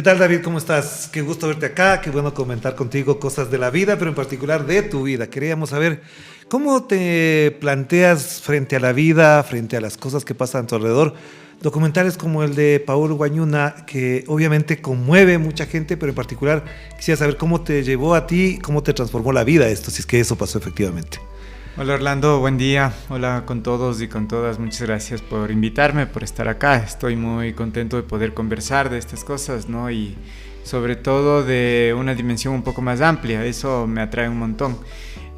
¿Qué tal, David? ¿Cómo estás? Qué gusto verte acá, qué bueno comentar contigo cosas de la vida, pero en particular de tu vida. Queríamos saber cómo te planteas frente a la vida, frente a las cosas que pasan a tu alrededor. Documentales como el de Paul Guañuna, que obviamente conmueve a mucha gente, pero en particular quisiera saber cómo te llevó a ti, cómo te transformó la vida esto, si es que eso pasó efectivamente. Hola Orlando, buen día. Hola con todos y con todas. Muchas gracias por invitarme, por estar acá. Estoy muy contento de poder conversar de estas cosas, ¿no? Y sobre todo de una dimensión un poco más amplia. Eso me atrae un montón.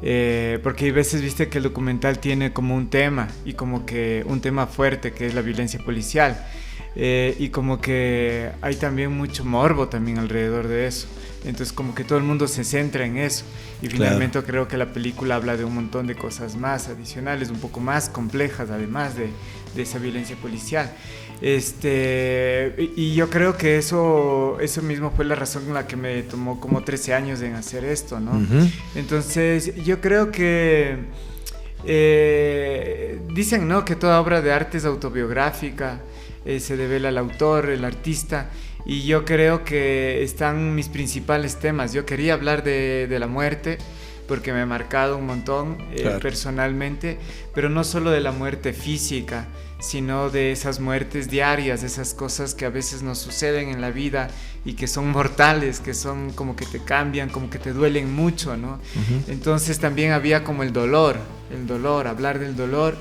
Porque hay veces, viste, que el documental tiene como un tema y como que un tema fuerte que es la violencia policial. Y como que hay también mucho morbo también alrededor de eso. Entonces como que todo el mundo se centra en eso y finalmente creo que la película habla de un montón de cosas más adicionales, un poco más complejas además de esa violencia policial. Y yo creo que eso mismo fue la razón en la que me tomó como 13 años en hacer esto, ¿no? Uh-huh. Entonces yo creo que dicen, ¿no?, que toda obra de arte es autobiográfica, se devela al autor, el artista. Y yo creo que están mis principales temas. Yo quería hablar de la muerte porque me ha marcado un montón claro. Personalmente, pero no solo de la muerte física, sino de esas muertes diarias, esas cosas que a veces nos suceden en la vida y que son mortales, que son como que te cambian, como que te duelen mucho, ¿no? Uh-huh. Entonces también había como el dolor, hablar del dolor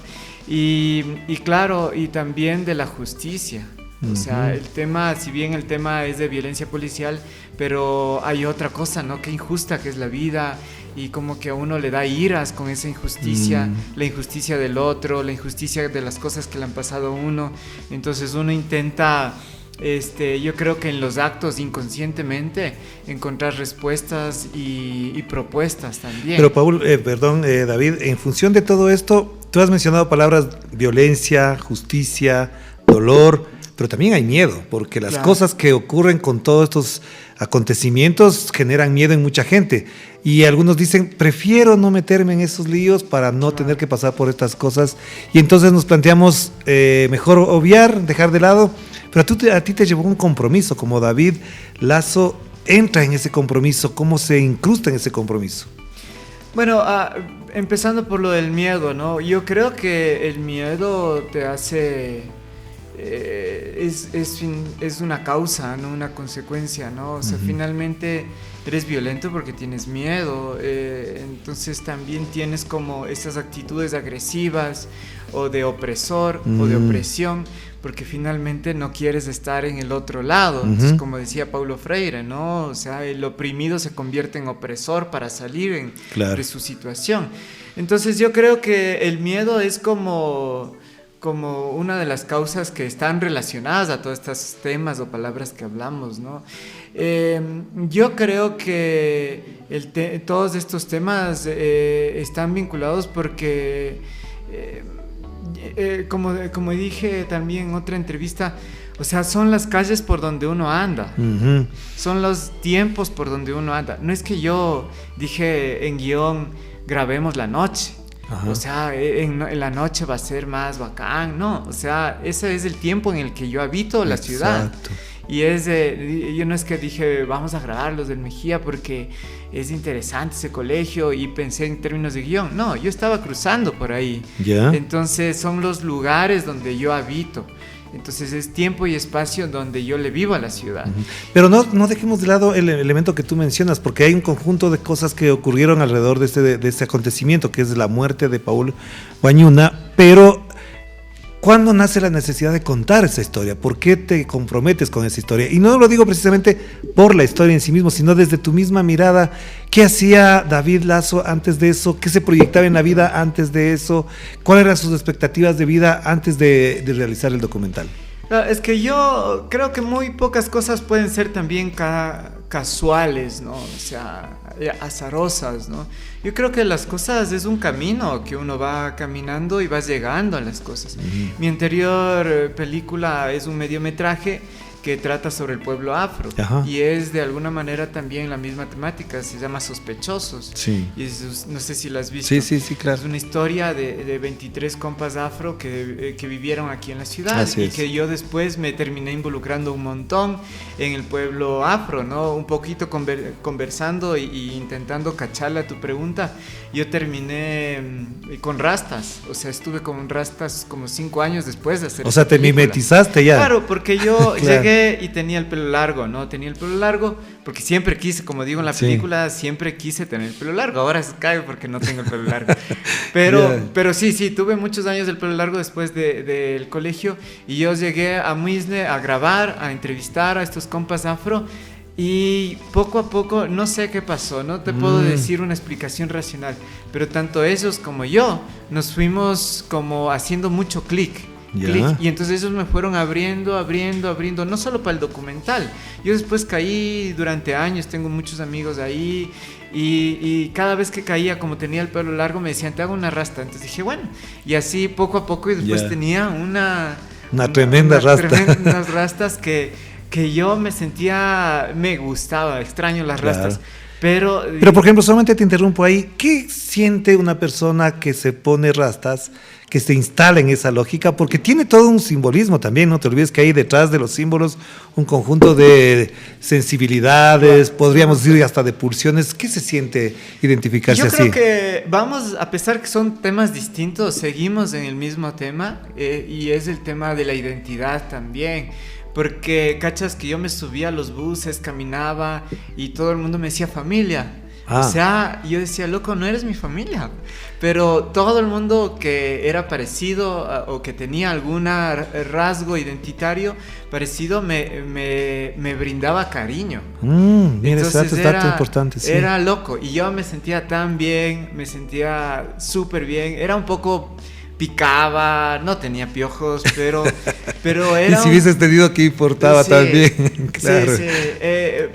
y claro, y también de la justicia. O sea, el tema, si bien el tema es de violencia policial, pero hay otra cosa, ¿no? Qué injusta que es la vida y como que a uno le da iras con esa injusticia, la injusticia del otro, la injusticia de las cosas que le han pasado a uno. Entonces uno intenta, yo creo que en los actos inconscientemente encontrar respuestas y propuestas también. Pero Paul, David, en función de todo esto, tú has mencionado palabras violencia, justicia, dolor, pero también hay miedo, porque las claro. cosas que ocurren con todos estos acontecimientos generan miedo en mucha gente. Y algunos dicen, prefiero no meterme en esos líos para no claro. tener que pasar por estas cosas. Y entonces nos planteamos mejor obviar, dejar de lado. Pero a ti te llevó un compromiso, como David Lazo entra en ese compromiso, ¿cómo se incrusta en ese compromiso? Bueno, empezando por lo del miedo, ¿no? Yo creo que el miedo te hace... es una causa, no una consecuencia, ¿no? O sea, uh-huh. finalmente eres violento porque tienes miedo, entonces también tienes como esas actitudes agresivas o de opresor o de opresión, porque finalmente no quieres estar en el otro lado. Uh-huh. Entonces, como decía Paulo Freire, ¿no? O sea, el oprimido se convierte en opresor para salir claro. de su situación. Entonces yo creo que el miedo es como una de las causas que están relacionadas a todos estos temas o palabras que hablamos, ¿no? Yo creo que todos estos temas están vinculados porque, como dije también en otra entrevista, o sea, son las calles por donde uno anda, uh-huh. son los tiempos por donde uno anda. No es que yo dije en guión, grabemos la noche. Ajá. O sea, en la noche va a ser más bacán, no, o sea, ese es el tiempo en el que yo habito la ciudad. Y yo no es que dije vamos a grabar los del Mejía porque es interesante ese colegio y pensé en términos de guión, no, yo estaba cruzando por ahí. ¿Ya? Entonces son los lugares donde yo habito. Entonces es tiempo y espacio donde yo le vivo a la ciudad. Pero no dejemos de lado el elemento que tú mencionas, porque hay un conjunto de cosas que ocurrieron alrededor de este acontecimiento, que es la muerte de Paul Guañuna. Pero, ¿cuándo nace la necesidad de contar esa historia? ¿Por qué te comprometes con esa historia? Y no lo digo precisamente por la historia en sí mismo, sino desde tu misma mirada. ¿Qué hacía David Lazo antes de eso? ¿Qué se proyectaba en la vida antes de eso? ¿Cuáles eran sus expectativas de vida antes de realizar el documental? Es que yo creo que muy pocas cosas pueden ser también casuales, ¿no? O sea, azarosas, ¿no? Yo creo que las cosas es un camino que uno va caminando y vas llegando a las cosas. Uh-huh. Mi anterior película es un mediometraje que trata sobre el pueblo afro. Ajá. Y es de alguna manera también la misma temática, se llama Sospechosos. Sí. Y no sé si la has visto. Sí, claro. Es una historia de 23 compas afro que vivieron aquí en la ciudad. Así y es. que yo después me terminé involucrando un montón en el pueblo afro, ¿no? Un poquito conversando y intentando cacharle a tu pregunta. Yo terminé con rastas, o sea, estuve con rastas como 5 años después de hacer. O sea, te mimetizaste ya. Claro, porque yo Claro. llegué y tenía el pelo largo, ¿no? Tenía el pelo largo porque siempre quise, como digo en la Sí. película, siempre quise tener el pelo largo. Ahora se cae porque no tengo el pelo largo. Pero, Yeah. pero sí, tuve muchos años del pelo largo después del colegio y yo llegué a Muisne a grabar, a entrevistar a estos compas afro. Y poco a poco, no sé qué pasó, no te puedo decir una explicación racional, pero tanto ellos como yo nos fuimos como haciendo mucho clic. Ya. Y entonces ellos me fueron abriendo, no solo para el documental. Yo después caí durante años, tengo muchos amigos ahí y cada vez que caía, como tenía el pelo largo, me decían, te hago una rasta. Entonces dije, bueno, y así poco a poco y después Ya. tenía una tremenda rasta. tremendas rastas que yo me sentía, me gustaba, extraño las Claro. rastas. Pero Pero por ejemplo, solamente te interrumpo ahí. ¿Qué siente una persona que se pone rastas, que se instala en esa lógica? Porque tiene todo un simbolismo también, no te olvides que hay detrás de los símbolos un conjunto de sensibilidades, podríamos decir hasta de pulsiones. ¿Qué se siente identificarse yo así? creo que vamos, a pesar que son temas distintos, seguimos en el mismo tema y es el tema de la identidad también. Porque, cachas, que yo me subía a los buses, caminaba y todo el mundo me decía familia. Ah. O sea, yo decía, loco, no eres mi familia. Pero todo el mundo que era parecido o que tenía algún rasgo identitario parecido me brindaba cariño. Mira, ese Entonces dato importante. Sí. era loco y yo me sentía tan bien, me sentía súper bien. Era un poco... picaba, no tenía piojos, pero era... Y si hubieses tenido que importaba sí, también, claro. Sí,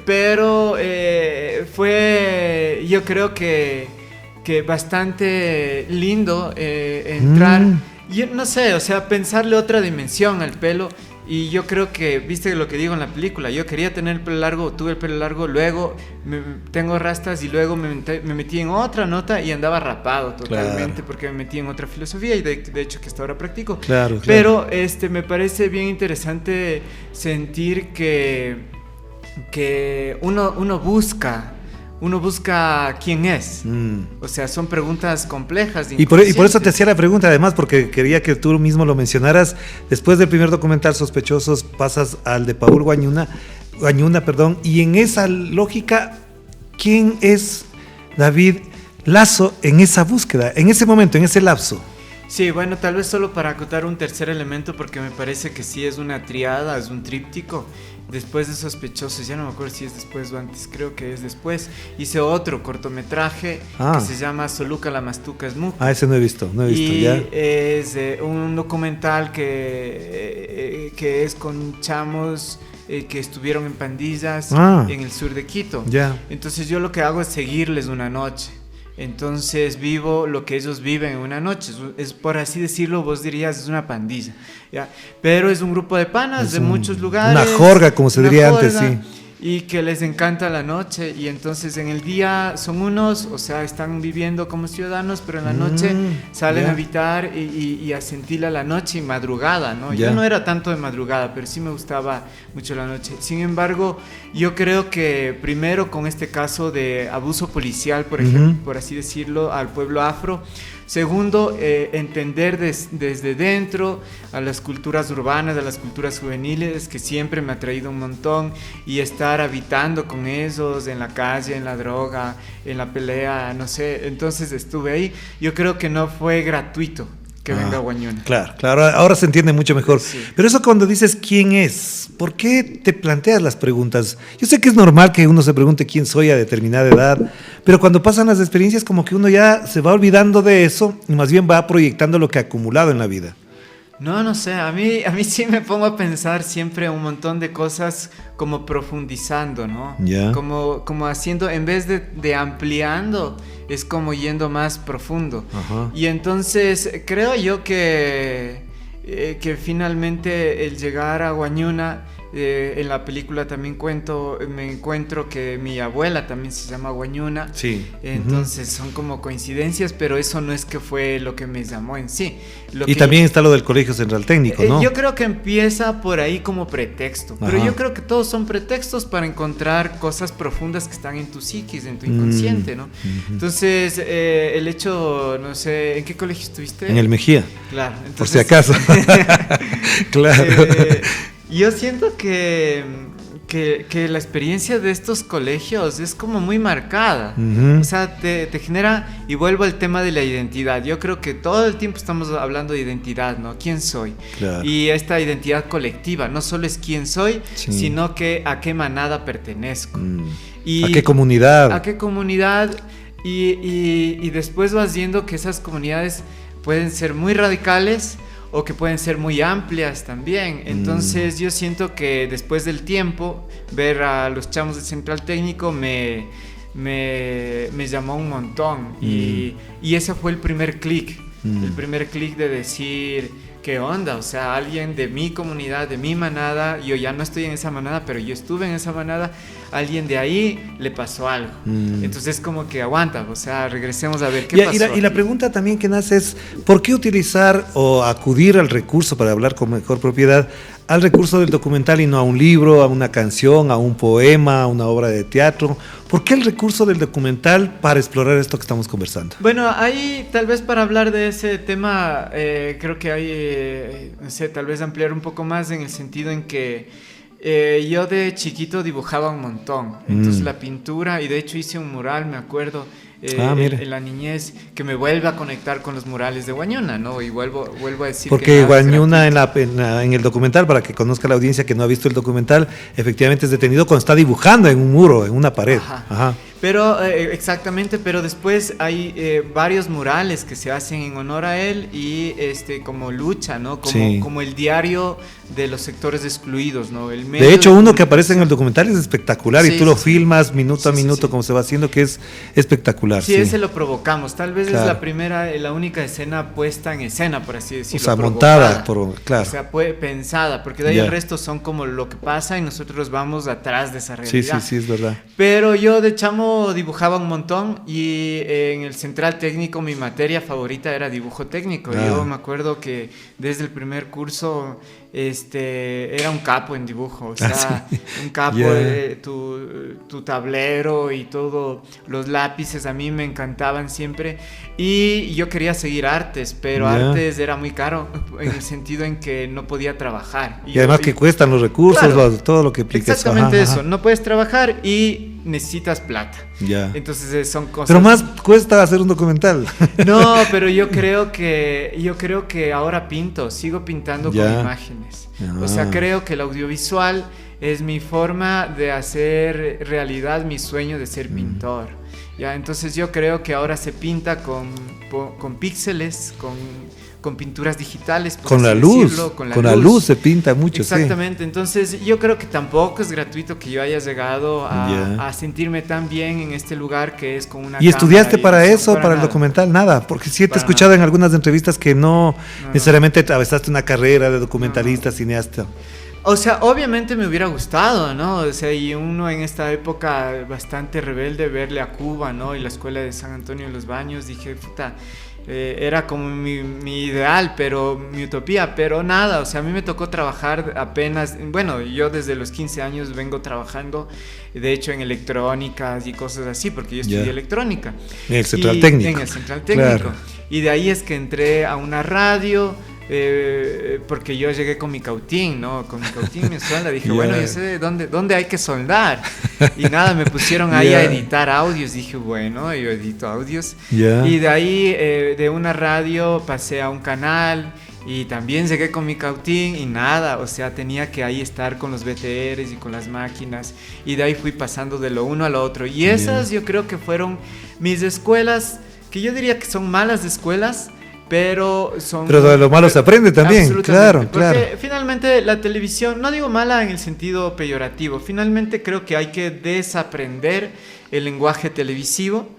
pero fue, yo creo que bastante lindo entrar, yo no sé, o sea, pensarle otra dimensión al pelo. Y yo creo que, viste lo que digo en la película, yo quería tener el pelo largo, tuve el pelo largo, luego tengo rastas y luego me metí en otra nota y andaba rapado totalmente, Claro. porque me metí en otra filosofía y de hecho que hasta ahora practico. Claro. Pero me parece bien interesante sentir que uno busca quién es. O sea, son preguntas complejas. Y por eso te hacía la pregunta, además, porque quería que tú mismo lo mencionaras. Después del primer documental, Sospechosos, pasas al de Paul Guañuna, y en esa lógica, ¿quién es David Lazo en esa búsqueda, en ese momento, en ese lapso? Sí, bueno, tal vez solo para acotar un tercer elemento, porque me parece que sí es una triada, es un tríptico. Después de Sospechosos, ya no me acuerdo si es después o antes, creo que es después, hice otro cortometraje que se llama Soluca la Mastuca Smuca. Ese no he visto, y ya. Es un documental que es con chamos que estuvieron en pandillas en el sur de Quito. Ya. Entonces yo lo que hago es seguirles una noche. Entonces vivo lo que ellos viven en una noche. Es, por así decirlo, vos dirías, es una pandilla, ¿ya? Pero es un grupo de panas de muchos lugares. Una jorga, como se diría antes, sí. Y que les encanta la noche. Y entonces en el día son unos, o sea, están viviendo como ciudadanos, pero en la noche salen a habitar y a sentir la noche y madrugada, ¿no? Yo no era tanto de madrugada, pero sí me gustaba mucho la noche. Sin embargo, yo creo que primero con este caso de abuso policial, por ejemplo, por así decirlo, al pueblo afro. Segundo, entender desde dentro a las culturas urbanas, a las culturas juveniles, que siempre me ha traído un montón, y estar habitando con ellos en la calle, en la droga, en la pelea, no sé. Entonces estuve ahí. Yo creo que no fue gratuito que venga Guañuna. Claro, ahora se entiende mucho mejor. Sí. Pero eso cuando dices quién es, ¿por qué te planteas las preguntas? Yo sé que es normal que uno se pregunte quién soy a determinada edad, pero cuando pasan las experiencias como que uno ya se va olvidando de eso y más bien va proyectando lo que ha acumulado en la vida. No sé, a mí sí me pongo a pensar siempre un montón de cosas como profundizando, ¿no? Ya. Como haciendo, en vez de ampliando, es como yendo más profundo. Ajá. Y entonces creo yo que finalmente el llegar a Guañuna En la película también me encuentro que mi abuela también se llama Guañuna. Sí. Entonces son como coincidencias, pero eso no es que fue lo que me llamó en sí. Y también está lo del Colegio Central Técnico, ¿no? Yo creo que empieza por ahí como pretexto, pero yo creo que todos son pretextos para encontrar cosas profundas que están en tu psiquis, en tu inconsciente, ¿no? Entonces, el hecho, no sé, ¿en qué colegio estuviste? En el Mejía. Claro. Entonces, por si acaso. Claro. Yo siento que la experiencia de estos colegios es como muy marcada. O sea, te genera, y vuelvo al tema de la identidad. Yo creo que todo el tiempo estamos hablando de identidad, ¿no? ¿Quién soy? Claro. Y esta identidad colectiva, no solo es quién soy, sino que a qué manada pertenezco. Y ¿a qué comunidad? ¿A qué comunidad? Y después vas viendo que esas comunidades pueden ser muy radicales o que pueden ser muy amplias también. Entonces yo siento que después del tiempo ver a los chamos del Central Técnico me llamó un montón y ese fue el primer clic de decir, ¿qué onda? O sea, alguien de mi comunidad, de mi manada, yo ya no estoy en esa manada, pero yo estuve en esa manada, alguien de ahí le pasó algo. Entonces como que aguanta, o sea, regresemos a ver qué pasó. Y la pregunta también que nace es, ¿por qué utilizar o acudir al recurso para hablar con mejor propiedad, al recurso del documental y no a un libro, a una canción, a un poema, a una obra de teatro? ¿Por qué el recurso del documental para explorar esto que estamos conversando? Bueno, ahí tal vez para hablar de ese tema, creo que hay, no sé, tal vez ampliar un poco más en el sentido en que yo de chiquito dibujaba un montón. Entonces la pintura, y de hecho hice un mural, me acuerdo, en la niñez, que me vuelve a conectar con los murales de Guañuna, ¿no? Y vuelvo a decir porque Guañuna en el documental, para que conozca la audiencia que no ha visto el documental, efectivamente es detenido cuando está dibujando en un muro, en una pared. Ajá. Pero exactamente, pero después hay varios murales que se hacen en honor a él y como lucha, ¿no? Como el diario de los sectores excluidos, ¿no? El medio de hecho, uno que aparece en el documental es espectacular, y tú lo filmas minuto a minuto como se va haciendo, que es espectacular. Sí, ese lo provocamos. Tal vez es la primera, la única escena puesta en escena, por así decirlo. O sea, montada, claro. O sea, pensada, porque de ahí el resto son como lo que pasa y nosotros vamos atrás de esa realidad. Sí, es verdad. Pero yo de chamo dibujaba un montón y en el Central Técnico mi materia favorita era dibujo técnico. Yo me acuerdo que desde el primer curso era un capo en dibujo, o sea, un capo de tu tablero y todo, los lápices a mí me encantaban siempre, y yo quería seguir artes, pero artes era muy caro en el sentido en que no podía trabajar. Y además que cuestan los recursos, claro, todo lo que implica. Exactamente eso, no puedes trabajar y necesitas plata. Entonces son cosas. Pero más cuesta hacer un documental. No, pero yo creo que ahora sigo pintando con imágenes. O sea, creo que el audiovisual es mi forma de hacer realidad mi sueño de ser pintor. Entonces yo creo que ahora se pinta con píxeles, con pinturas digitales, con la luz, con la luz se pinta mucho. Exactamente, entonces yo creo que tampoco es gratuito que yo haya llegado a sentirme tan bien en este lugar que es con una. ¿Y estudiaste para eso, para el documental? Nada, porque sí te he escuchado en algunas entrevistas que no necesariamente atravesaste una carrera de documentalista, cineasta. O sea, obviamente me hubiera gustado, ¿no? O sea, y uno en esta época bastante rebelde, verle a Cuba, ¿no? Y la escuela de San Antonio de los Baños, dije, puta, era como mi ideal, mi utopía, pero nada, o sea, a mí me tocó trabajar apenas, bueno, yo desde los 15 años vengo trabajando, de hecho, en electrónicas y cosas así, porque yo estudié electrónica. En el Central Técnico. En el Central Técnico. Claro. Y de ahí es que entré a una radio, porque yo llegué con mi cautín, ¿no? Con mi cautín mi suelda, dije, bueno, yo sé dónde hay que soldar. Y nada, me pusieron ahí a editar audios, dije, bueno, yo edito audios. Y de ahí, de una radio, pasé a un canal y también llegué con mi cautín y nada, o sea, tenía que ahí estar con los BTRs y con las máquinas, y de ahí fui pasando de lo uno a lo otro. Y esas yo creo que fueron mis escuelas, que yo diría que son malas escuelas, pero de lo malo se aprende también, claro. Porque finalmente la televisión, no digo mala en el sentido peyorativo, finalmente creo que hay que desaprender el lenguaje televisivo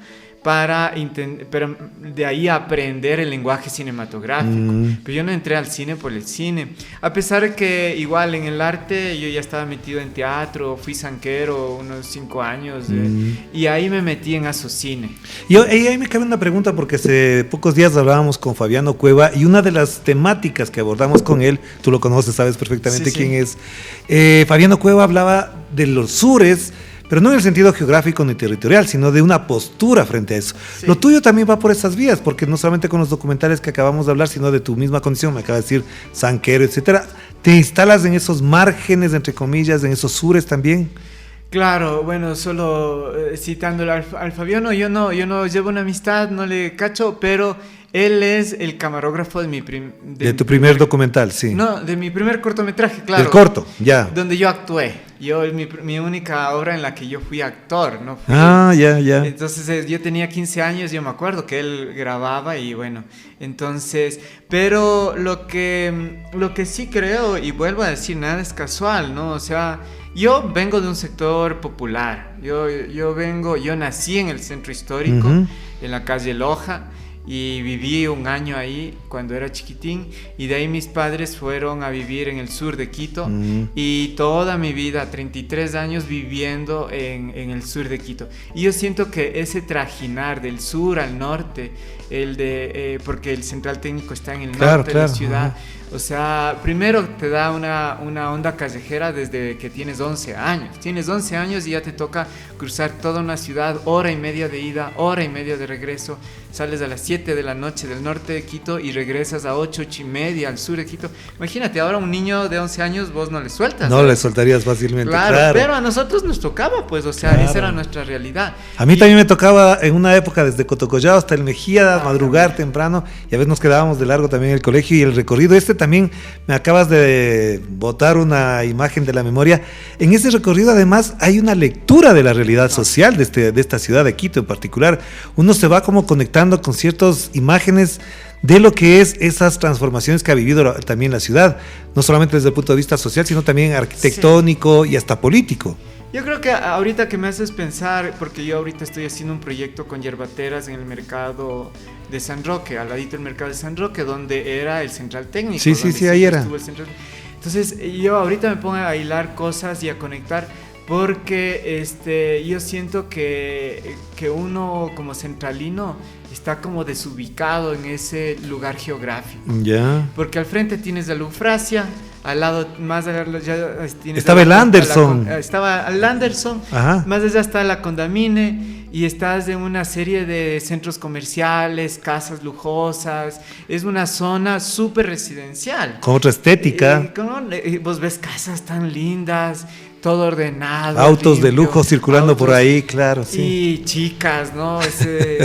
pero de ahí aprender el lenguaje cinematográfico. Pero yo no entré al cine por el cine, a pesar de que igual en el arte yo ya estaba metido en teatro, fui zanquero unos 5 años y ahí me metí en Asocine. Y ahí me cabe una pregunta, porque hace pocos días hablábamos con Fabiano Cueva y una de las temáticas que abordamos con él, tú lo conoces, sabes perfectamente quién es. Fabiano Cueva hablaba de los sures, pero no en el sentido geográfico ni territorial, sino de una postura frente a eso. Sí. Lo tuyo también va por esas vías, porque no solamente con los documentales que acabamos de hablar, sino de tu misma condición, me acaba de decir zanquero, etcétera. ¿Te instalas en esos márgenes, entre comillas, en esos sures también? Claro, bueno, solo citándolo al Fabiano, yo no llevo una amistad, no le cacho, pero él es el camarógrafo de tu primer documental, sí. No, de mi primer cortometraje, claro. Del corto, ya. Donde yo actué. Es mi única obra en la que yo fui actor, ¿no? Ya. Entonces yo tenía 15 años, yo me acuerdo que él grababa y bueno, entonces, pero lo que sí creo, y vuelvo a decir, nada es casual, ¿no? O sea, yo vengo de un sector popular, yo nací en el centro histórico, en la calle Loja, y viví un año ahí cuando era chiquitín, y de ahí mis padres fueron a vivir en el sur de Quito, y toda mi vida, 33 años viviendo en el sur de Quito, y yo siento que ese trajinar del sur al norte, porque el central técnico está en el norte de la ciudad, o sea, primero te da una onda callejera desde que tienes 11 años. Tienes 11 años y ya te toca cruzar toda una ciudad, hora y media de ida, hora y media de regreso. Sales a las 7 de la noche del norte de Quito y regresas a 8 y media al sur de Quito. Imagínate, ahora un niño de 11 años vos no le sueltas. No le soltarías fácilmente, claro. Pero a nosotros nos tocaba, pues, o sea, esa era nuestra realidad. A mí también me tocaba en una época desde Cotocollao hasta el Mejía, madrugar temprano, y a veces nos quedábamos de largo también en el colegio, y el recorrido también me acabas de botar una imagen de la memoria. En ese recorrido además hay una lectura de la realidad social de esta ciudad de Quito en particular. Uno se va como conectando con ciertas imágenes de lo que es esas transformaciones que ha vivido también la ciudad, no solamente desde el punto de vista social, sino también arquitectónico y hasta político. Yo creo que ahorita que me haces pensar, porque yo ahorita estoy haciendo un proyecto con yerbateras en el mercado de San Roque, al ladito del mercado de San Roque, donde era el central técnico. Sí, ahí era. Entonces yo ahorita me pongo a hilar cosas y a conectar, porque yo siento que uno como centralino está como desubicado en ese lugar geográfico. Ya. Porque al frente tienes la Lufracia, al lado más allá ya tienes estaba el Anderson. Estaba el Anderson, más allá está la Condamine, y estás en una serie de centros comerciales, casas lujosas. Es una zona súper residencial. Con otra estética. Vos ves casas tan lindas, todo ordenado. Autos limpio, de lujo circulando por ahí, claro, sí. Y chicas, ¿no?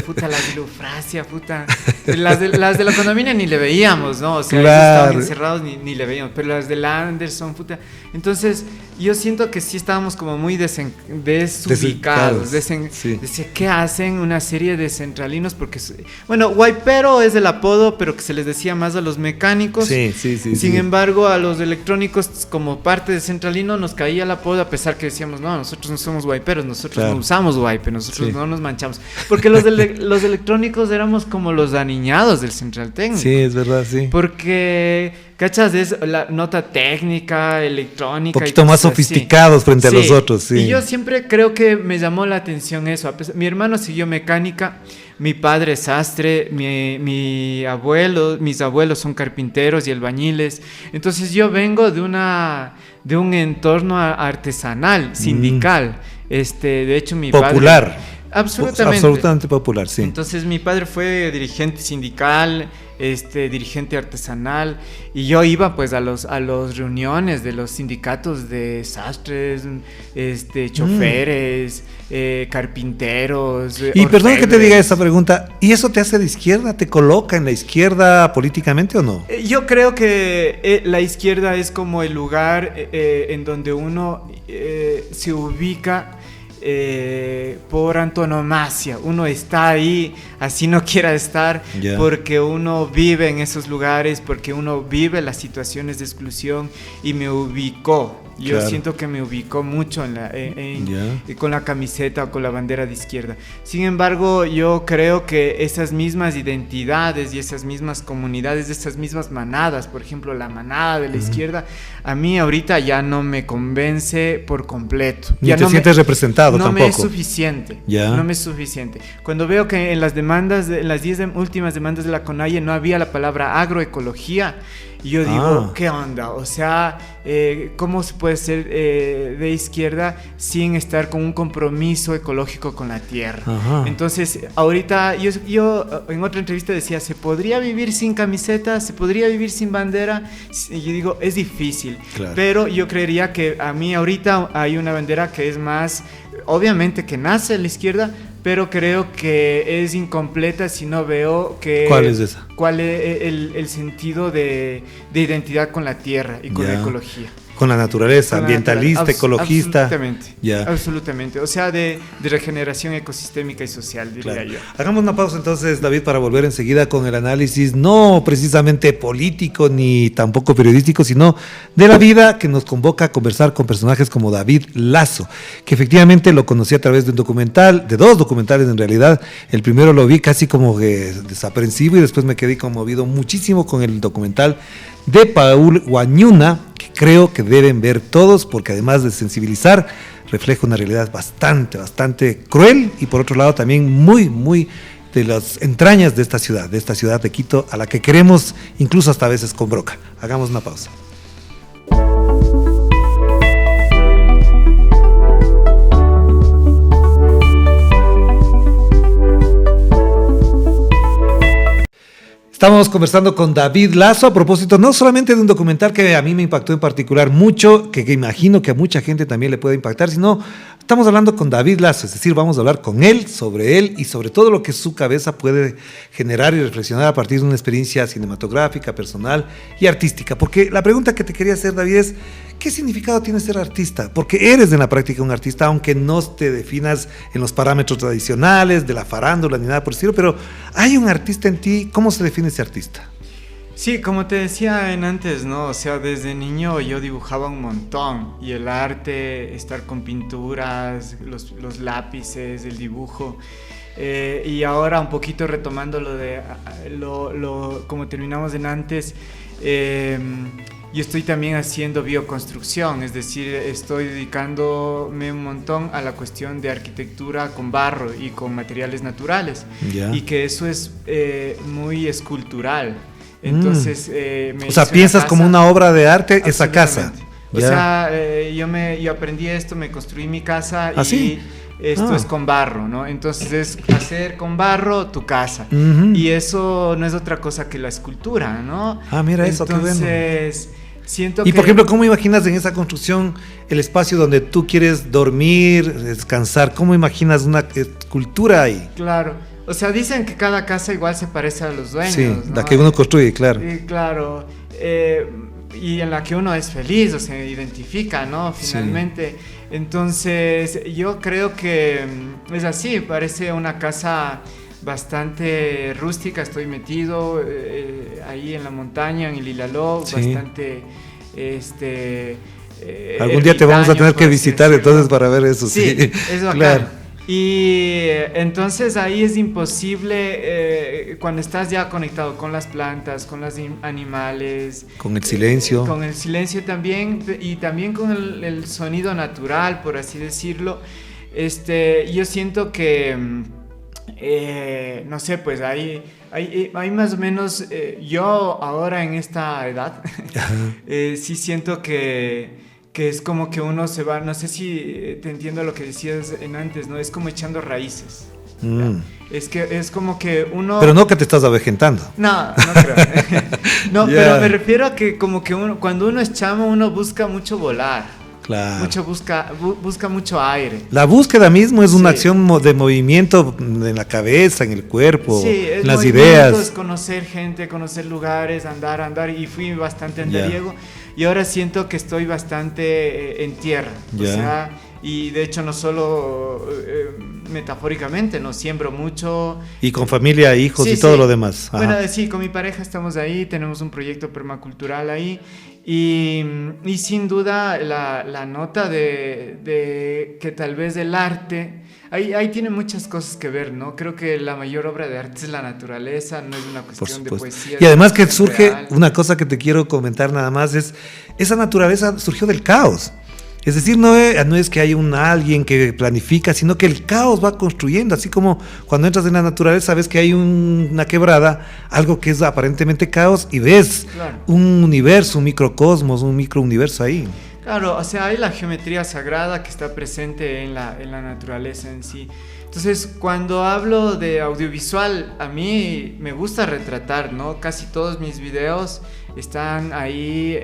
Puta, las de Lufracia, puta. Las de la Condomina ni le veíamos, ¿no? O sea, estaban encerrados, ni le veíamos. Pero las de la Anderson, puta. Entonces, yo siento que sí estábamos como muy desubicados. Sí. ¿Qué hacen una serie de centralinos? Porque, bueno, guaypero es el apodo, pero que se les decía más a los mecánicos. Sí. Sin embargo, a los electrónicos, como parte de centralino, nos caía el apodo, a pesar que decíamos, no, nosotros no somos guayperos, nosotros no usamos guaype, nosotros no nos manchamos. Porque los electrónicos éramos como los aniñados del central técnico. Sí, es verdad, sí. Porque, ¿cachas? Es la nota técnica, electrónica. Un poquito más sofisticados frente a los otros, sí. Y yo siempre creo que me llamó la atención eso. Mi hermano siguió mecánica, mi padre es sastre, mis abuelos son carpinteros y albañiles. Entonces yo vengo de un entorno artesanal, sindical. De hecho, mi popular. Padre... Absolutamente popular, sí. Entonces mi padre fue dirigente sindical, dirigente artesanal, y yo iba pues a los reuniones de los sindicatos de sastres, choferes, carpinteros. Y perdón que te diga esta pregunta, ¿y eso te hace de izquierda? ¿Te coloca en la izquierda políticamente o no? Yo creo que la izquierda es como el lugar en donde uno se ubica por antonomasia. Uno está ahí así no quiera estar, porque uno vive en esos lugares, porque uno vive las situaciones de exclusión, y me ubicó Yo Claro. siento que me ubicó mucho con la camiseta o con la bandera de izquierda. Sin embargo, yo creo que esas mismas identidades y esas mismas comunidades, esas mismas manadas, por ejemplo, la manada de la izquierda, a mí ahorita ya no me convence por completo. Ni Ya te no sientes representado no tampoco. me es suficiente. Ya. No me es suficiente. Cuando veo que en las demandas, en las 10 últimas demandas de la CONAIE no había la palabra agroecología, y yo digo, ¿qué onda? O sea, ¿cómo se puede ser de izquierda sin estar con un compromiso ecológico con la tierra? Ajá. Entonces, ahorita yo en otra entrevista decía, ¿se podría vivir sin camiseta? ¿Se podría vivir sin bandera? Y yo digo, es difícil. Claro. Pero yo creería que a mí ahorita hay una bandera que es más, obviamente que nace en la izquierda, pero creo que es incompleta si no veo que... ¿Cuál es esa? ¿Cuál es el sentido de identidad con la tierra y con la ecología? Con la naturaleza, Con la ambientalista, naturaleza. ecologista. Absolutamente. Ya. Absolutamente. O sea, de regeneración ecosistémica y social, diría Claro. yo. Hagamos una pausa entonces, David, para volver enseguida con el análisis, no precisamente político ni tampoco periodístico, sino de la vida que nos convoca a conversar con personajes como David Lazo, que efectivamente lo conocí a través de un documental, de dos documentales en realidad. El primero lo vi casi como que desaprensivo y después me quedé conmovido muchísimo con el documental de Paul Guañuna, que creo que deben ver todos porque además de sensibilizar, refleja una realidad bastante cruel y por otro lado también muy de las entrañas de esta ciudad de Quito, a la que queremos incluso hasta a veces con broca. Hagamos una pausa. Estamos conversando con David Lazo a propósito no solamente de un documental que a mí me impactó en particular mucho, que imagino que a mucha gente también le puede impactar, sino estamos hablando con David Lazo, es decir, vamos a hablar con él y sobre todo lo que su cabeza puede generar y reflexionar a partir de una experiencia cinematográfica, personal y artística. Porque la pregunta que te quería hacer, David, es ¿qué significado tiene ser artista? Porque eres en la práctica un artista, aunque no te definas en los parámetros tradicionales de la farándula ni nada por el estilo, pero hay un artista en ti. ¿Cómo se define ese artista? Sí, como te decía antes, ¿no? O sea, desde niño yo dibujaba un montón y el arte, estar con pinturas, los lápices, el dibujo. Y ahora un poquito retomando lo de como terminamos en antes, yo estoy también haciendo bioconstrucción, es decir, estoy dedicándome un montón a la cuestión de arquitectura con barro y con materiales naturales. Ya. Y que eso es muy escultural. Entonces, o sea, piensas como una obra de arte esa casa. O sea, yo aprendí esto, me construí mi casa y ¿sí? Esto es con barro, ¿no? Entonces es hacer con barro tu casa. Y eso no es otra cosa que la escultura, ¿no? Mira eso, qué bueno. Entonces, siento y por ejemplo, ¿cómo imaginas en esa construcción el espacio donde tú quieres dormir, descansar? ¿Cómo imaginas una escultura ahí? Claro. O sea, dicen que cada casa igual se parece a los dueños, sí, ¿no? La que uno construye, claro. Claro. Y en la que uno es feliz o se identifica, ¿no? Finalmente. Sí. Entonces, yo creo que es así, parece una casa bastante rústica. Estoy metido ahí en la montaña, en el Ilaló, sí. Bastante... algún día te vamos a tener que visitar entonces para ver eso. Sí, es bacán. Claro. Y entonces ahí es imposible cuando estás ya conectado con las plantas, con los animales. Con el silencio. Con el silencio también y también con el sonido natural, por así decirlo. Yo siento que, no sé, pues hay más o menos, yo ahora en esta edad, sí siento que es como que uno se va, no sé si te entiendo lo que decías en antes, ¿no? Es como echando raíces. Es que es como que uno... Pero no que te estás avejentando. No creo. No, pero me refiero a que como que uno, cuando uno es chamo, uno busca mucho volar. Claro. Busca mucho aire. La búsqueda mismo es una acción de movimiento en la cabeza, en el cuerpo, en las ideas. Es conocer gente, conocer lugares, andar, y fui bastante andariego. Y ahora siento que estoy bastante en tierra. O sea, y de hecho no solo metafóricamente, no siembro mucho. Y con familia, hijos y todo lo demás. Bueno, sí, con mi pareja estamos ahí, tenemos un proyecto permacultural ahí. Y sin duda la nota de que tal vez el arte, ahí tiene muchas cosas que ver, ¿no? Creo que la mayor obra de arte es la naturaleza, no es una cuestión de poesía. Y además que surge real. Una cosa que te quiero comentar nada más, es esa naturaleza surgió del caos. Es decir, no es que hay alguien que planifica, sino que el caos va construyendo, así como cuando entras en la naturaleza ves que hay una quebrada, algo que es aparentemente caos, y ves un universo, un microcosmos, un microuniverso ahí. Claro, o sea, hay la geometría sagrada que está presente en la naturaleza en sí. Entonces, cuando hablo de audiovisual, a mí me gusta retratar, ¿no? Casi todos mis videos están ahí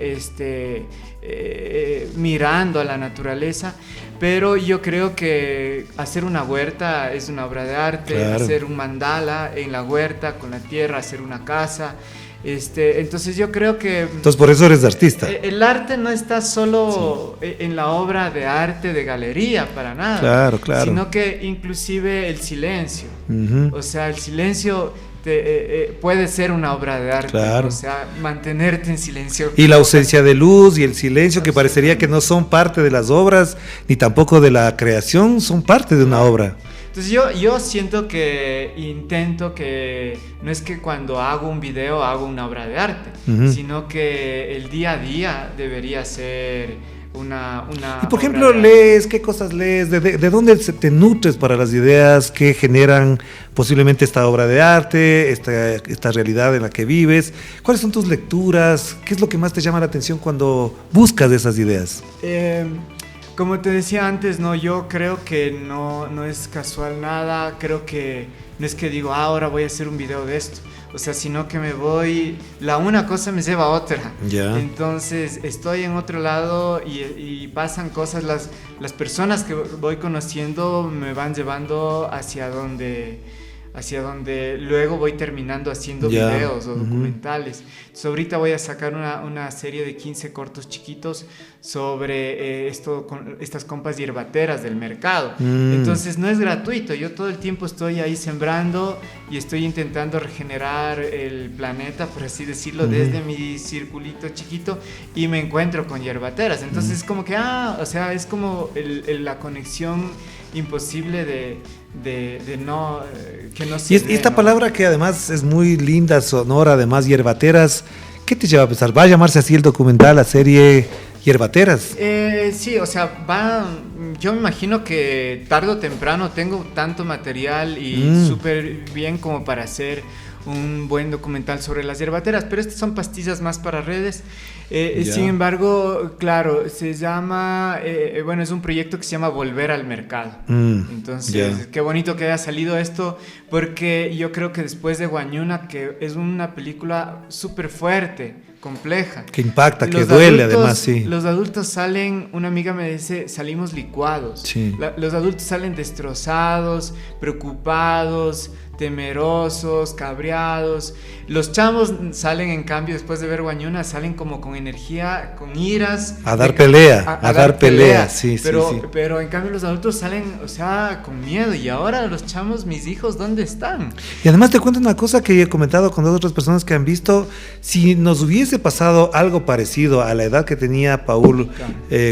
mirando a la naturaleza, pero yo creo que hacer una huerta es una obra de arte, claro. Hacer un mandala en la huerta con la tierra, hacer una casa. Entonces yo creo que... Entonces por eso eres artista. El arte no está solo en la obra de arte de galería, para nada. Claro, claro. Sino que inclusive el silencio. Uh-huh. O sea, el silencio puede ser una obra de arte. Claro. O sea, mantenerte en silencio. Y la ausencia de luz y el silencio, que parecería que no son parte de las obras, ni tampoco de la creación, son parte de una obra. Entonces yo siento que intento que no es que cuando hago un video hago una obra de arte, uh-huh. Sino que el día a día debería ser una y por ejemplo, lees, ¿qué cosas lees? ¿De dónde te nutres para las ideas que generan posiblemente esta obra de arte, esta realidad en la que vives? ¿Cuáles son tus lecturas? ¿Qué es lo que más te llama la atención cuando buscas esas ideas? Como te decía antes, no, yo creo que no es casual nada, creo que no es que digo, ahora voy a hacer un video de esto, o sea, sino que me voy, una cosa me lleva a otra, yeah. Entonces estoy en otro lado y pasan cosas, las personas que voy conociendo me van llevando hacia donde luego voy terminando haciendo videos o documentales. Entonces ahorita voy a sacar una serie de 15 cortos chiquitos sobre estas compas hierbateras del mercado. Entonces no es gratuito, yo todo el tiempo estoy ahí sembrando y estoy intentando regenerar el planeta, por así decirlo, desde mi circulito chiquito, y me encuentro con hierbateras. Entonces es como que, o sea, es como la conexión imposible de no que no se y esta palabra que además es muy linda, sonora, además hierbateras, ¿qué te lleva a pensar? ¿Va a llamarse así el documental, la serie Hierbateras? Sí, o sea, yo me imagino que tarde o temprano tengo tanto material y súper bien como para hacer un buen documental sobre las hierbateras, pero estas son pastillas más para redes. Sin embargo, claro, se llama, es un proyecto que se llama Volver al Mercado. Entonces, qué bonito que haya salido esto, porque yo creo que después de Guañuna, que es una película súper fuerte, compleja, que impacta, que duele, además, sí. Los adultos salen, una amiga me dice, salimos licuados. Sí. Los adultos salen destrozados, preocupados, temerosos, cabreados. Los chamos salen, en cambio, después de ver Guañuna, salen como con energía, con iras. A dar pelea, a dar pelea, sí, pero, sí. Pero en cambio los adultos salen, o sea, con miedo. Y ahora los chamos, mis hijos, ¿dónde están? Y además te cuento una cosa que he comentado con otras personas que han visto. Si nos hubiese pasado algo parecido a la edad que tenía Paul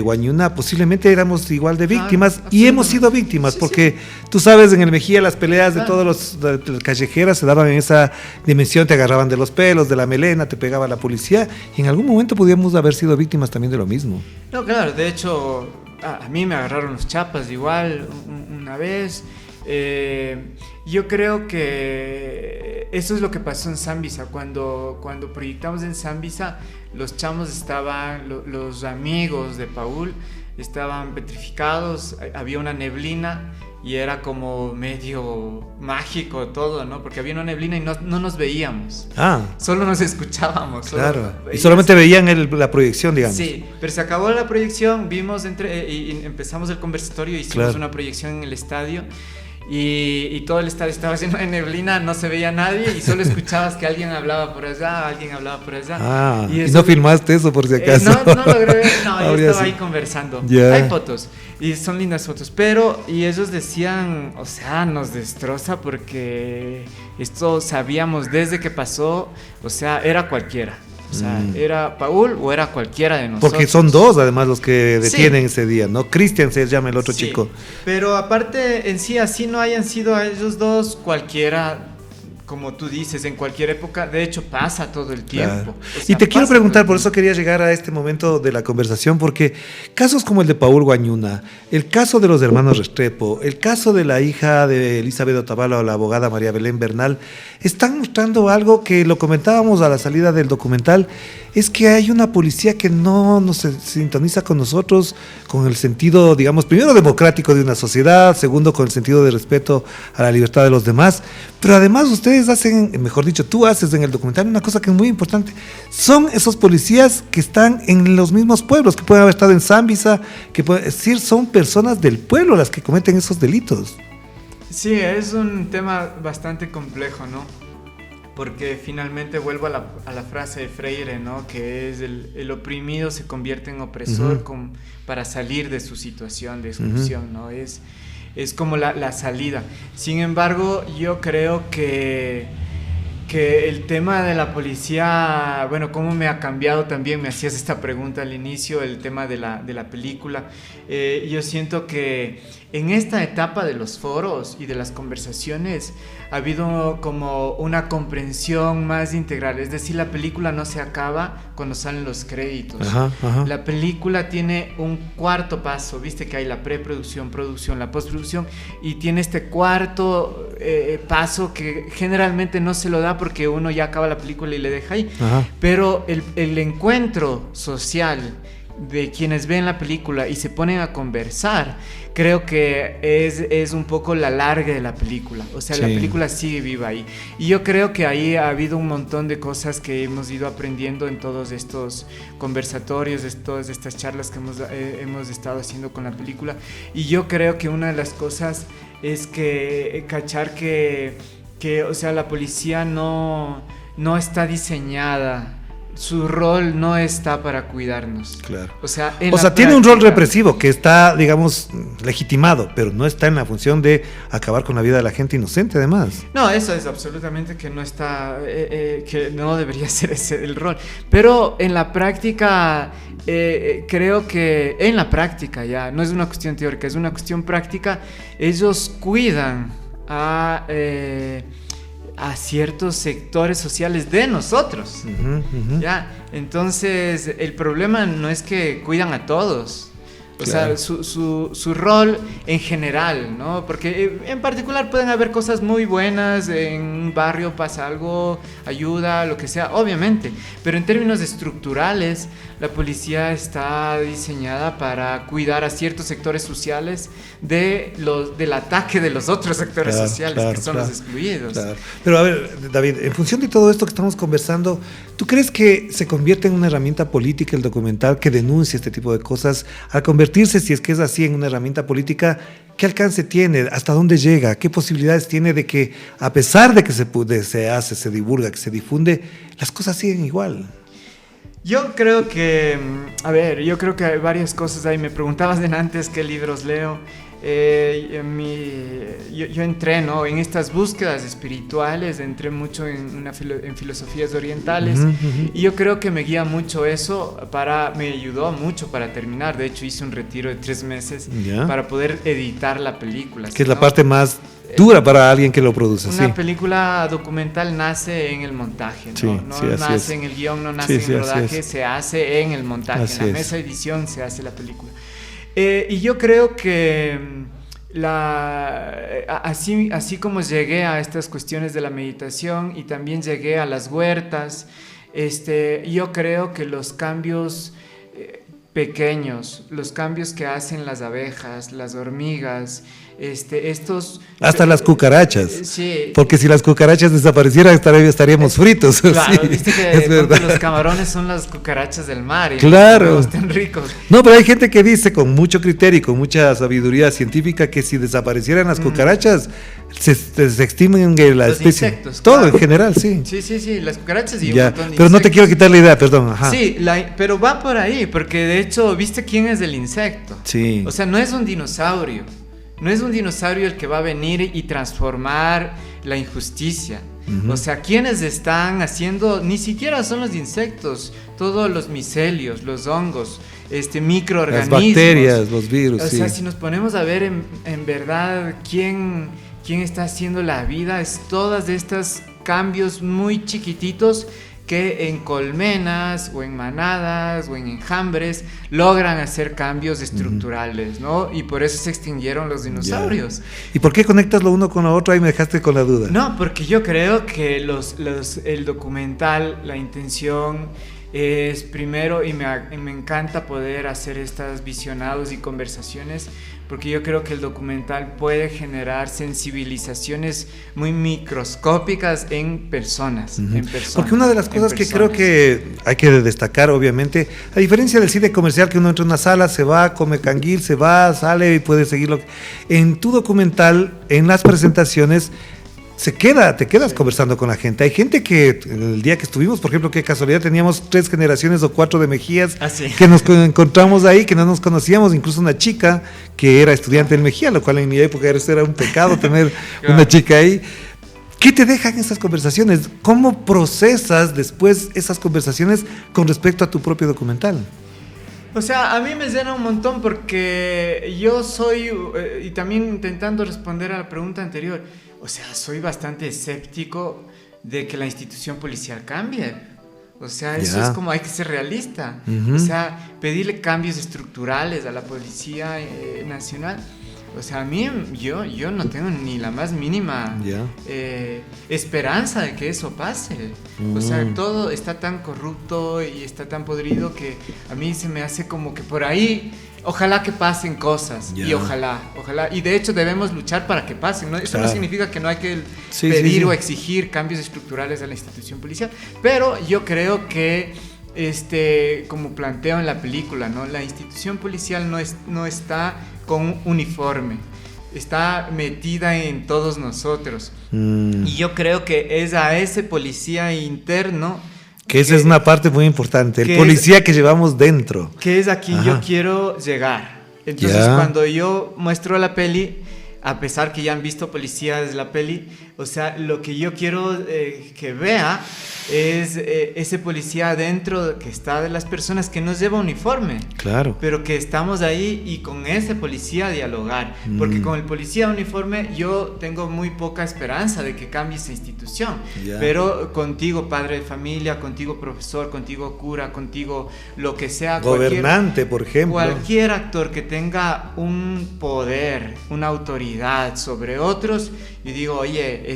Guañuna, posiblemente éramos igual de víctimas. Y hemos sido víctimas, porque tú sabes, en el Mejía las peleas de todos los callejeras se daban en esa dimensión, te agarraban de los pelos, de la melena, te pegaba la policía, y en algún momento podíamos haber sido víctimas también de lo mismo. No, claro, de hecho a mí me agarraron los chapas igual una vez. Yo creo que eso es lo que pasó en Zambisa. Cuando proyectamos en Zambisa, los chamos estaban, los amigos de Paul estaban petrificados, había una neblina y era como medio mágico todo, ¿no? Porque había una neblina y no nos veíamos. Solo nos escuchábamos. Claro. Y solamente veían la proyección, digamos. Sí, pero se acabó la proyección, vimos y empezamos el conversatorio, hicimos una proyección en el estadio. Y todo el estadio estaba lleno de neblina, no se veía nadie y solo escuchabas que alguien hablaba por allá, y no filmaste eso por si acaso. No lo grabé, yo estaba ahí conversando. Hay fotos y son lindas fotos, pero y ellos decían, o sea, nos destroza porque esto sabíamos desde que pasó, o sea, era cualquiera. O sea, era Paul o era cualquiera de nosotros. Porque son dos, además, los que detienen ese día, ¿no? Cristian se llama el otro chico. Pero aparte, en sí, así no hayan sido a ellos dos, cualquiera, como tú dices, en cualquier época, de hecho pasa todo el tiempo. Claro. O sea, y te quiero preguntar, por eso quería llegar a este momento de la conversación, porque casos como el de Paul Guañuna, el caso de los hermanos Restrepo, el caso de la hija de Elizabeth Otavalo, la abogada María Belén Bernal, están mostrando algo que lo comentábamos a la salida del documental, es que hay una policía que no nos sintoniza con nosotros, con el sentido, digamos, primero democrático de una sociedad, segundo con el sentido de respeto a la libertad de los demás, pero además ustedes hacen, mejor dicho, tú haces en el documental una cosa que es muy importante, son esos policías que están en los mismos pueblos, que pueden haber estado en Zambisa, que pueden decir, son personas del pueblo las que cometen esos delitos. Sí, es un tema bastante complejo, ¿no? Porque finalmente vuelvo a la frase de Freire, ¿no? Que es el oprimido se convierte en opresor para salir de su situación de exclusión, ¿no? Es como la salida. Sin embargo, yo creo que el tema de la policía, bueno, cómo me ha cambiado también, me hacías esta pregunta al inicio, el tema de la película. Yo siento que en esta etapa de los foros y de las conversaciones ha habido como una comprensión más integral, es decir, la película no se acaba cuando salen los créditos. La película tiene un cuarto paso, viste que hay la preproducción, producción, la postproducción, y tiene este cuarto paso que generalmente no se lo da porque uno ya acaba la película y le deja ahí. Pero el encuentro social de quienes ven la película y se ponen a conversar, creo que es un poco la larga de la película. O sea, la película sigue viva ahí. Y yo creo que ahí ha habido un montón de cosas que hemos ido aprendiendo en todos estos conversatorios, de todas estas charlas que hemos estado haciendo con la película. Y yo creo que una de las cosas es que cachar que o sea, la policía no está diseñada, su rol no está para cuidarnos. Claro. O sea, tiene un rol represivo que está, digamos, legitimado, pero no está en la función de acabar con la vida de la gente inocente, además. No, eso es absolutamente que no está, que no debería ser ese el rol. Pero en la práctica, creo que en la práctica ya, no es una cuestión teórica, es una cuestión práctica, ellos cuidan a ciertos sectores sociales de nosotros. ¿Ya? Entonces, el problema no es que cuidan a todos. O sea, su rol en general, ¿no? Porque en particular pueden haber cosas muy buenas, en un barrio pasa algo, ayuda, lo que sea, obviamente. Pero en términos estructurales, la policía está diseñada para cuidar a ciertos sectores sociales del ataque de los otros sectores sociales, que son los excluidos. Pero a ver, David, en función de todo esto que estamos conversando, ¿tú crees que se convierte en una herramienta política el documental que denuncia este tipo de cosas? Al convertirse, si es que es así, en una herramienta política, ¿qué alcance tiene? ¿Hasta dónde llega? ¿Qué posibilidades tiene de que, a pesar de que se hace, se divulga, que se difunde, las cosas siguen igual? Yo creo que, yo creo que hay varias cosas ahí. Me preguntabas antes qué libros leo. Yo entré, ¿no? En estas búsquedas espirituales, entré mucho en filosofías orientales, y yo creo que me guía mucho eso, me ayudó mucho para terminar. De hecho, hice un retiro de 3 meses para poder editar la película. Que es la parte más dura para alguien que lo produce. Una película documental nace en el montaje, ¿no? No nace en el guión, no nace en el rodaje, se hace en el montaje, en la mesa de edición se hace la película. Y yo creo que así como llegué a estas cuestiones de la meditación y también llegué a las huertas, yo creo que los cambios pequeños, los cambios que hacen las abejas, las hormigas, hasta las cucarachas, sí, porque si las cucarachas desaparecieran estaríamos fritos. Claro, sí, viste que los camarones son las cucarachas del mar, y claro, están ricos. No, pero hay gente que dice con mucho criterio y con mucha sabiduría científica que si desaparecieran las cucarachas se extinguen la especie, insectos, todo en general, sí, las cucarachas y un montón de pero insectos. No te quiero quitar la idea, perdón. Sí, pero va por ahí, porque de hecho, ¿viste quién es el insecto? Sí. O sea, no es un dinosaurio. No es un dinosaurio el que va a venir y transformar la injusticia. O sea, quienes están haciendo, ni siquiera son los insectos, todos los micelios, los hongos, microorganismos. Las bacterias, los virus. O sea, si nos ponemos a ver en verdad quién está haciendo la vida, es todas estas cambios muy chiquititos que en colmenas o en manadas o en enjambres logran hacer cambios estructurales, ¿no? Y por eso se extinguieron los dinosaurios. ¿Y por qué conectas lo uno con lo otro? Ahí me dejaste con la duda. No, porque yo creo que el documental, la intención es primero, y me encanta poder hacer estas visionados y conversaciones, porque yo creo que el documental puede generar sensibilizaciones muy microscópicas en personas, Porque una de las cosas que creo que hay que destacar, obviamente, a diferencia del cine comercial, que uno entra a una sala, se va, come canguil, se va, sale y puede seguirlo. En tu documental, en las presentaciones, te quedas conversando con la gente. Hay gente que el día que estuvimos, por ejemplo, qué casualidad, teníamos 3 generaciones o 4 de Mejías que nos encontramos ahí, que no nos conocíamos, incluso una chica que era estudiante en Mejía, lo cual en mi época era un pecado tener una chica ahí. ¿Qué te dejan esas conversaciones? ¿Cómo procesas después esas conversaciones con respecto a tu propio documental? O sea, a mí me llena un montón porque yo soy, y también intentando responder a la pregunta anterior, o sea, soy bastante escéptico de que la institución policial cambie. O sea, eso es como hay que ser realista. O sea, pedirle cambios estructurales a la Policía Nacional. O sea, a mí, yo no tengo ni la más mínima esperanza de que eso pase. O sea, todo está tan corrupto y está tan podrido que a mí se me hace como que por ahí, ojalá que pasen cosas. Y ojalá. Y de hecho debemos luchar para que pasen, ¿no? Eso no significa que no hay que pedir o exigir cambios estructurales a la institución policial. Pero yo creo que como planteo en la película, ¿no? La institución policial no está con un uniforme, está metida en todos nosotros. Y yo creo que es a ese policía interno que esa es una parte muy importante, el policía que llevamos dentro. Que es a quien yo quiero llegar. Entonces cuando yo muestro la peli, a pesar que ya han visto policías de la peli, o sea, lo que yo quiero que vea es ese policía adentro que está de las personas, que no lleva uniforme, claro, pero que estamos ahí y con ese policía dialogar, porque con el policía uniforme yo tengo muy poca esperanza de que cambie esa institución, pero contigo padre de familia, contigo profesor, contigo cura, contigo lo que sea, gobernante, por ejemplo, cualquier actor que tenga un poder, una autoridad sobre otros, y digo, oye,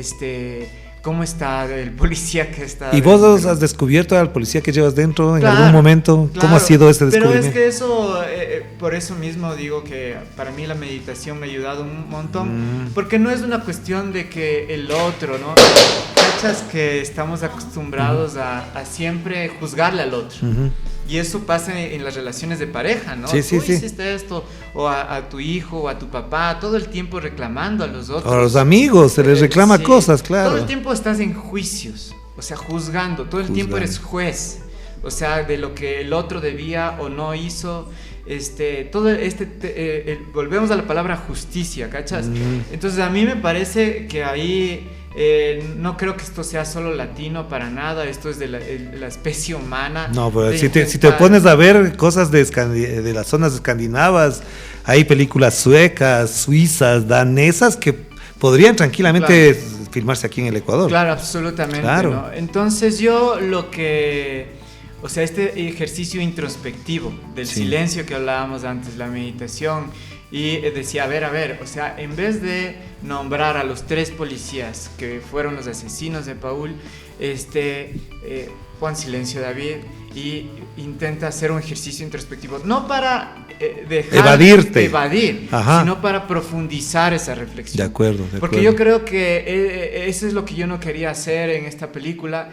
¿cómo está el policía que está ¿Y dentro? vos has descubierto al policía que llevas dentro en algún momento? Claro, ¿Cómo ha sido ese descubrimiento? Pero es que eso, por eso mismo digo que para mí la meditación me ha ayudado un montón, porque no es una cuestión de que el otro, ¿no? Cachas que estamos acostumbrados a siempre juzgarle al otro. Y eso pasa en las relaciones de pareja, ¿no? Tú hiciste esto, o a tu hijo, o a tu papá, todo el tiempo reclamando a los otros. A los amigos, se les reclama cosas, claro. Todo el tiempo estás en juicios, o sea, juzgando, todo el tiempo eres juez, o sea, de lo que el otro debía o no hizo. Volvemos a la palabra justicia, ¿cachas? Entonces a mí me parece que ahí... no creo que esto sea solo latino para nada, esto es de la especie humana. No, pero si te pones a ver cosas de las zonas escandinavas, hay películas suecas, suizas, danesas que podrían tranquilamente filmarse aquí en el Ecuador. Claro, absolutamente. Claro. ¿No? Entonces yo o sea, este ejercicio introspectivo del silencio que hablábamos antes, la meditación, y decía, a ver, o sea, en vez de nombrar a los 3 policías que fueron los asesinos de Paul, pon silencio, David, y intenta hacer un ejercicio introspectivo, no para evadir, sino para profundizar esa reflexión. De acuerdo. Porque yo creo que eso es lo que yo no quería hacer en esta película,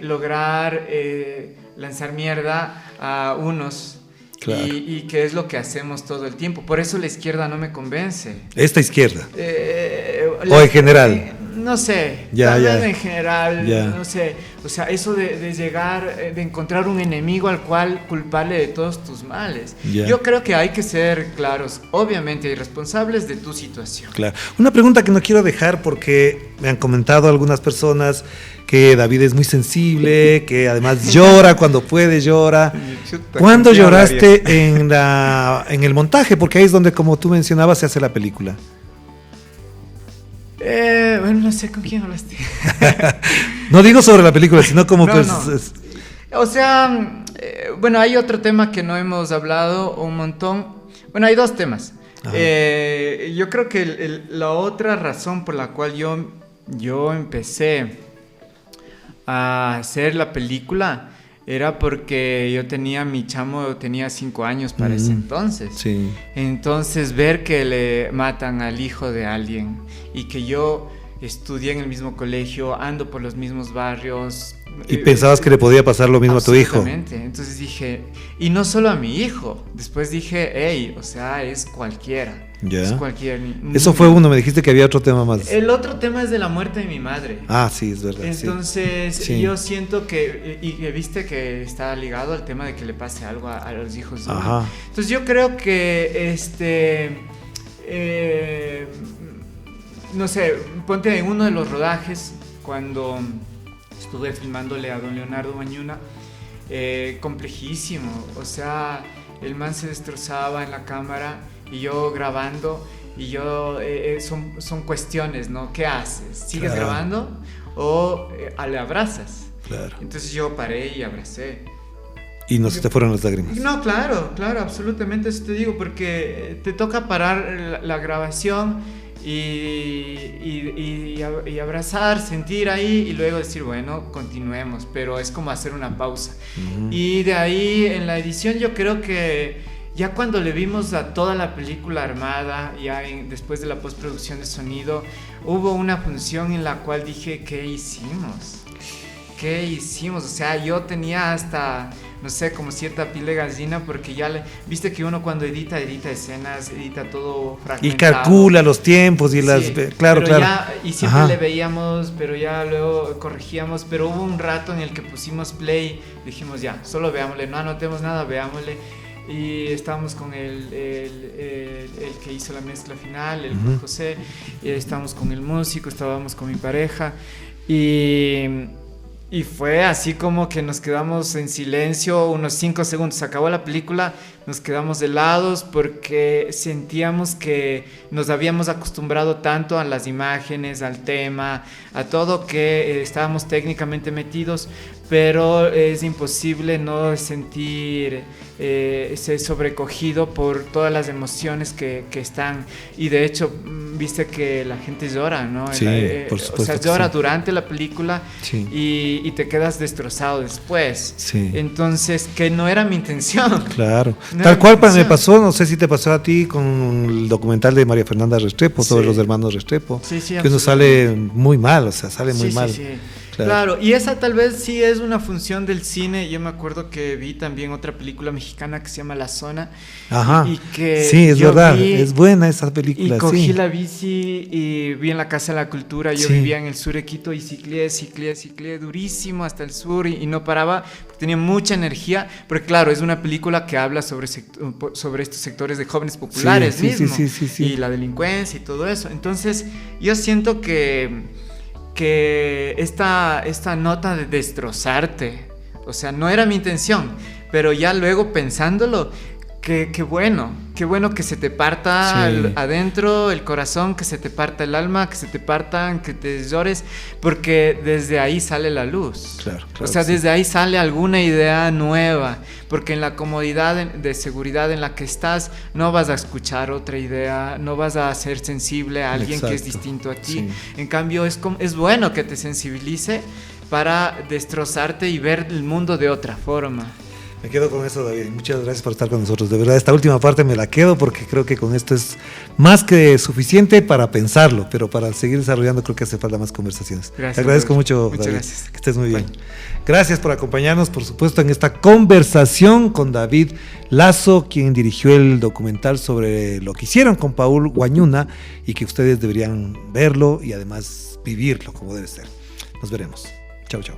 lograr lanzar mierda a unos. Claro. Y que es lo que hacemos todo el tiempo. Por eso la izquierda no me convence. ¿Esta izquierda? ¿O en general? no sé, tal vez en general, no sé, o sea, eso de llegar, de encontrar un enemigo al cual culparle de todos tus males. Yo creo que hay que ser claros, obviamente, y responsables de tu situación. Claro. Una pregunta que no quiero dejar porque me han comentado algunas personas que David es muy sensible, que además llora cuando puede, llora. ¿Cuándo lloraste en el montaje? Porque ahí es donde, como tú mencionabas, se hace la película. Bueno, no sé con quién hablaste. No digo sobre la película, sino como no. O sea, bueno, hay otro tema que no hemos hablado un montón. Bueno, hay dos temas. Yo creo que la otra razón por la cual yo empecé a hacer la película era porque yo tenía, mi chamo tenía 5 años para ese entonces. Sí. Entonces ver que le matan al hijo de alguien y que yo estudié en el mismo colegio, ando por los mismos barrios. ¿Y pensabas que le podía pasar lo mismo a tu hijo? Absolutamente. Entonces dije, y no solo a mi hijo, después dije, hey, o sea, es cualquiera. Es cualquiera. Eso fue uno, me dijiste que había otro tema más. El otro tema es de la muerte de mi madre. Ah, sí, es verdad. Entonces, yo siento que, y viste que está ligado al tema de que le pase algo a los hijos de uno. Entonces yo creo que, no sé, ponte en uno de los rodajes, cuando estuve filmándole a don Leonardo Bañuna, complejísimo, o sea, el man se destrozaba en la cámara y yo grabando, y yo, son cuestiones, ¿no? ¿Qué haces? ¿Sigues grabando o le abrazas? Claro. Entonces yo paré y abracé. ¿Y no se te fueron las lágrimas? No, claro, absolutamente, eso te digo, porque te toca parar la grabación y abrazar, sentir ahí y luego decir, bueno, continuemos, pero es como hacer una pausa. Y de ahí en la edición yo creo que ya cuando le vimos a toda la película armada, ya después de la postproducción de sonido, hubo una función en la cual dije, ¿qué hicimos? O sea, yo tenía hasta, no sé, como cierta piel de gallina, porque ya viste que uno cuando edita escenas, edita todo fragmentado. Y calcula los tiempos y las... Claro. Y siempre le veíamos, pero ya luego corregíamos, pero hubo un rato en el que pusimos play, dijimos ya, solo veámosle, no anotemos nada, veámosle. Y estábamos con el que hizo la mezcla final, el José, y estábamos con el músico, estábamos con mi pareja, y fue así como que nos quedamos en silencio unos 5 segundos. Se acabó la película, nos quedamos helados porque sentíamos que nos habíamos acostumbrado tanto a las imágenes, al tema, a todo, que estábamos técnicamente metidos, pero es imposible no sentir ese sobrecogido por todas las emociones que están. Y de hecho, viste que la gente llora, ¿no? Sí, por supuesto. O sea, llora durante la película y te quedas destrozado después. Sí. Entonces, que no era mi intención. Claro. Tal cual me pasó, no sé si te pasó a ti con el documental de María Fernanda Restrepo, sobre los hermanos Restrepo, que uno sale muy mal, o sea, sale muy mal. Sí. Claro, y esa tal vez sí es una función del cine. Yo me acuerdo que vi también otra película mexicana que se llama La Zona. Ajá. Y que sí, es verdad, es buena esa película. Y cogí la bici y vi en la Casa de la Cultura. Yo vivía en el sur de Quito y ciclé durísimo hasta el sur y no paraba. Tenía mucha energía, porque claro, es una película que habla sobre estos sectores de jóvenes populares mismo. Sí. Y la delincuencia y todo eso. Entonces, yo siento que esta nota de destrozarte, o sea, no era mi intención, pero ya luego pensándolo, qué bueno que se te parta adentro el corazón, que se te parta el alma, que se te partan, que te llores, porque desde ahí sale la luz. Claro, o sea, desde ahí sale alguna idea nueva, porque en la comodidad de seguridad en la que estás no vas a escuchar otra idea, no vas a ser sensible a alguien que es distinto a ti. En cambio, es bueno que te sensibilice para destrozarte y ver el mundo de otra forma. Me quedo con eso, David. Muchas gracias por estar con nosotros. De verdad, esta última parte me la quedo porque creo que con esto es más que suficiente para pensarlo, pero para seguir desarrollando creo que hace falta más conversaciones. Gracias. Te agradezco mucho, David. Muchas gracias. Que estés muy bien. Gracias por acompañarnos, por supuesto, en esta conversación con David Lazo, quien dirigió el documental sobre lo que hicieron con Paul Wañuna y que ustedes deberían verlo y además vivirlo como debe ser. Nos veremos. Chao, chao.